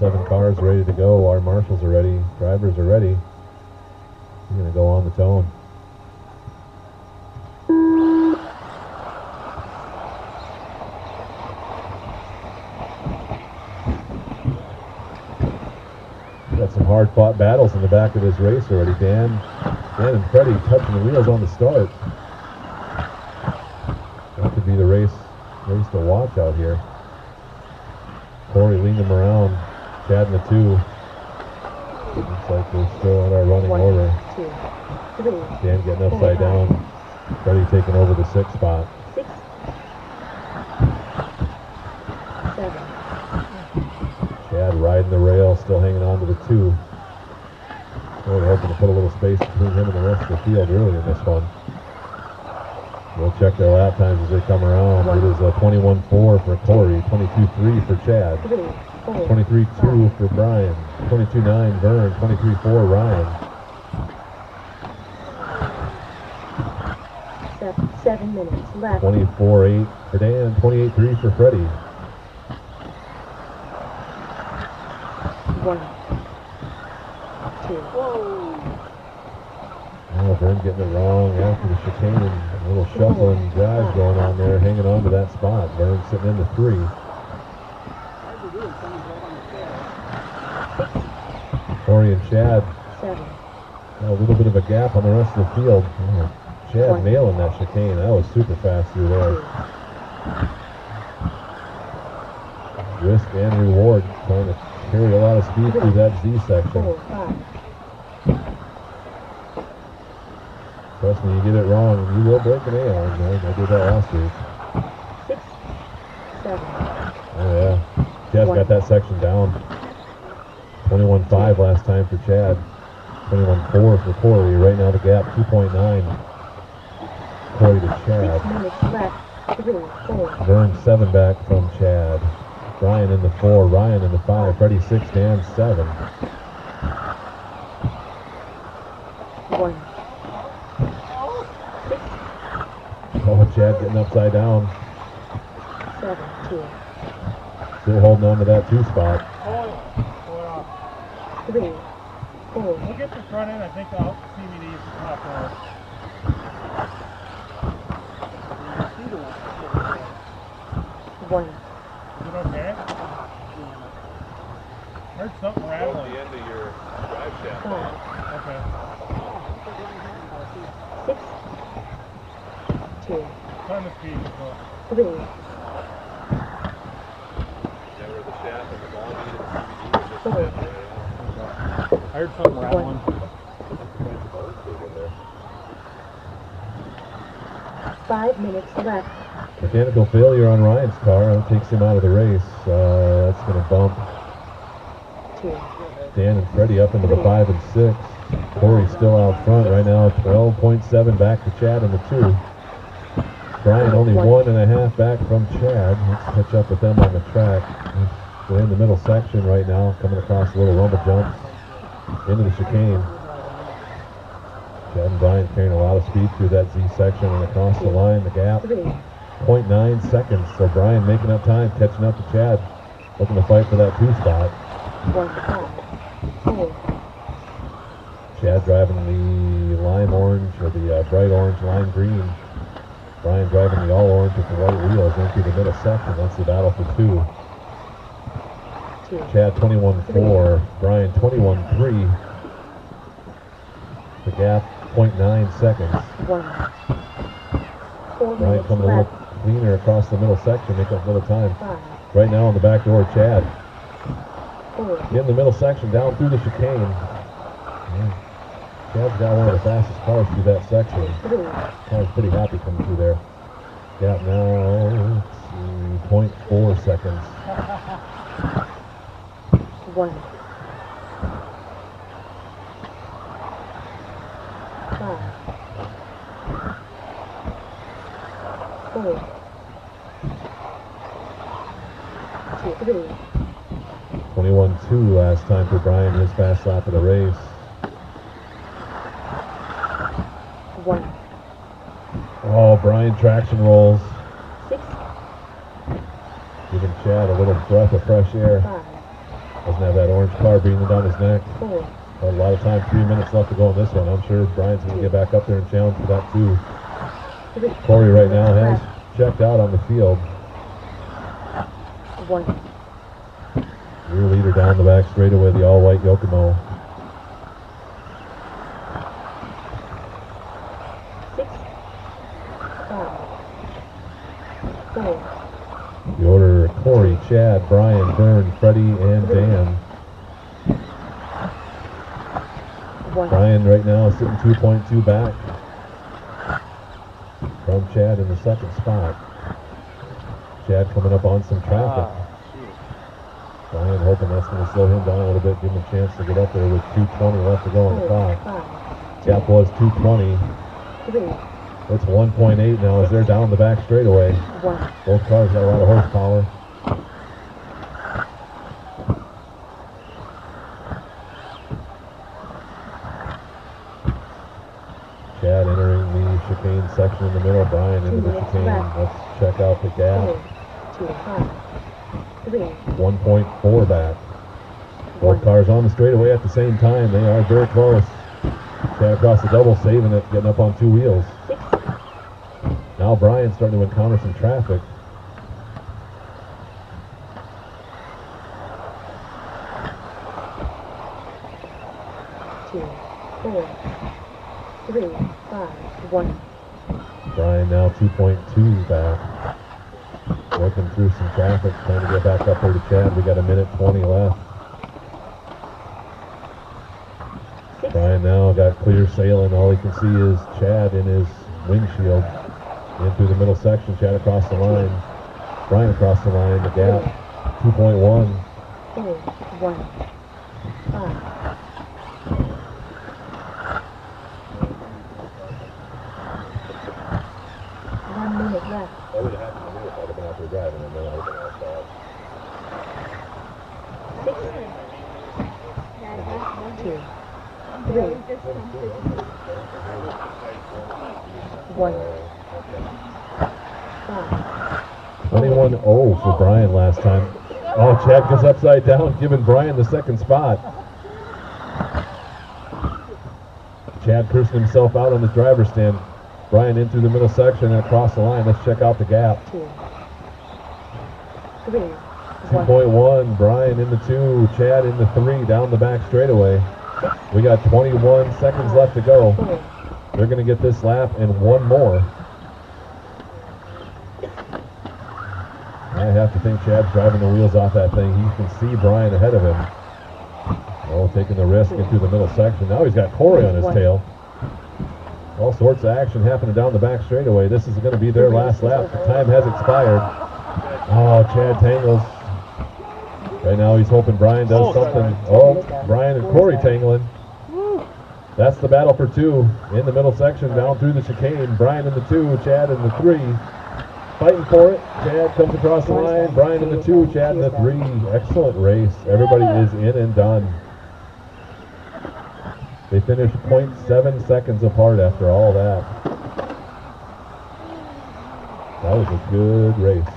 7 cars ready to go. Our marshals are ready. Drivers are ready. We're going to go on the tone. Got some hard-fought battles in the back of this race already. Dan and Freddi touching the wheels on the start. That could be the race to watch out here. Cory leaned him around. Chad in the 2. Looks like we're still in our running order. 2, 3. Dan getting upside down. Freddi taking over the 6th spot. 6, 7. Chad riding the rail, still hanging on to the 2. Really hoping to put a little space between him and the rest of the field really in this one. We'll check their lap times as they come around. It is a 21.4 for Cory, 22.3 for Chad, 23.2 for Brian, 22.9 Vern, 23.4 Ryon. 7 minutes left. 24.8 for Dan, 28.3 for Freddi. 1, 2. Oh, Vern getting it wrong after the chicane. A little shuffling drive going on there, hanging on to that spot. Vern sitting into 3. Cory and Chad. 7. A little bit of a gap on the rest of the field. Oh, Chad nailing that chicane. That was super fast through there. Risk and reward. Trying to carry a lot of speed through that Z section. 4, 5. Trust me, you get it wrong, you will break an A-arm. I did that last week. 6, 7. Oh yeah. Chad's got that section down. 21.5 last time for Chad. 21.4 for Cory. Right now the gap 2.9. Cory to Chad. 6 minutes left. 3, 4. Vern 7 back from Chad. Brian in the 4, Ryon in the 5, Freddi 6, Dan 7. 1. Oh, Chad getting upside down. 7, 2. Still holding on to that 2 spot. 3, 4. We'll get the front end. I think I'll see me these top rows. 1. Is it okay? Heard something rattling. The end of your drive shaft. 5. Okay. 6, 2. Turn the speed. So. 3. Is that where the shaft and the ball meet and the CBD was just Four. I heard something rattling. 5 minutes left. Mechanical failure on Ryan's car. That takes him out of the race. That's going to bump 2. Dan and Freddi up into the 5 and 6. Cory's still out front right now, 12.7 back to Chad in the 2. Brian only 1.5 back from Chad. Let's catch up with them on the track. We're in the middle section right now, coming across a little rumble jump into the chicane. Chad and Brian carrying a lot of speed through that Z section and across the line, the gap. 0.9 seconds, so Brian making up time, catching up to Chad, looking to fight for that 2 spot. 1, 5, 4. Chad driving the lime orange, or the bright orange lime green. Brian driving the all orange with the white wheels into the middle section. That's the battle for 2. Chad 21.4, Brian 21.3. The gap 0.9 seconds. 1. 4 Brian minutes coming a little left. cleaner across the middle section, making up a little time. 5, Right now on the back door, Chad. 4. In the middle section, down through the chicane. Yeah. Chad's got one of the fastest cars through that section. 3. Car's pretty happy coming through there. Gap now, let's see, 0.4 seconds. 1. 5. 4. 2, 3. 21.2 last time for Brian, his fast lap of the race. 1. Oh, Brian traction rolls, 6, giving Chad a little breath of fresh air. 5. Doesn't have that orange car breathing down his neck. 4, But a lot of time, 3 minutes left to go in this one. I'm sure Brian's going to get back up there and challenge for that too. 3, Cory right now has checked out on the field. 1, Rear leader down the back straightaway, the all-white Ykema. 6, 5, 4, The order: Cory, Chad, Brian, Vern, Freddi, and Dan. 1, Brian right now is sitting 2.2 back from Chad in the second spot. Chad coming up on some traffic. Brian hoping that's going to slow him down a little bit, give him a chance to get up there with 2:20 left to go on the 4, clock. 5, Gap was 2:20. 3, It's 1.8 now as they're down the back straightaway. 1, Both cars got a lot of horsepower. Chad entering the chicane section in the middle. Brian into the chicane. Let's check out the 4, gap. 2, 5, 3, 1.4 back. 1, Both cars on the straightaway at the same time. They are very close. Chad across the double, saving it, getting up on two wheels. 6, Now Brian's starting to encounter some traffic. two, 4, 3, 5, 1, Brian now 2.2 back. Working through some traffic, trying to get back up there to Chad. We got a minute 20 left. 6, Brian now got clear sailing. All he can see is Chad in his windshield. In through the middle section, Chad across the line. Brian across the line, the gap, 2.1. 4, 1, 5, 1 minute left. That would have happened to me if I'd have been out there driving, and then I would have been outside. 6, 2, 3, 1, 5, 21-0 for Brian last time. Oh, Chad goes upside down, giving Brian the second spot. Chad cursing himself out on the driver's stand. Brian in through the middle section and across the line. Let's check out the gap. 2, 3, 1, 2.1, Brian in the 2, Chad in the 3, down the back straightaway. We got 21 seconds left to go. 4, They're going to get this lap and one more. I have to think Chad's driving the wheels off that thing. He can see Brian ahead of him. Oh, taking the risk into the middle section. Now he's got Cory on his tail. All sorts of action happening down the back straightaway. This is going to be their last lap. The time has expired. Oh, Chad tangles. Right now he's hoping Brian does something. Oh, Brian and Cory tangling. That's the battle for two. In the middle section, down through the chicane. Brian in the 2, Chad in the 3. Fighting for it. Chad comes across the line. Brian in the 2, Chad in the 3. Excellent race. Everybody is in and done. They finished 0.7 seconds apart after all that. That was a good race.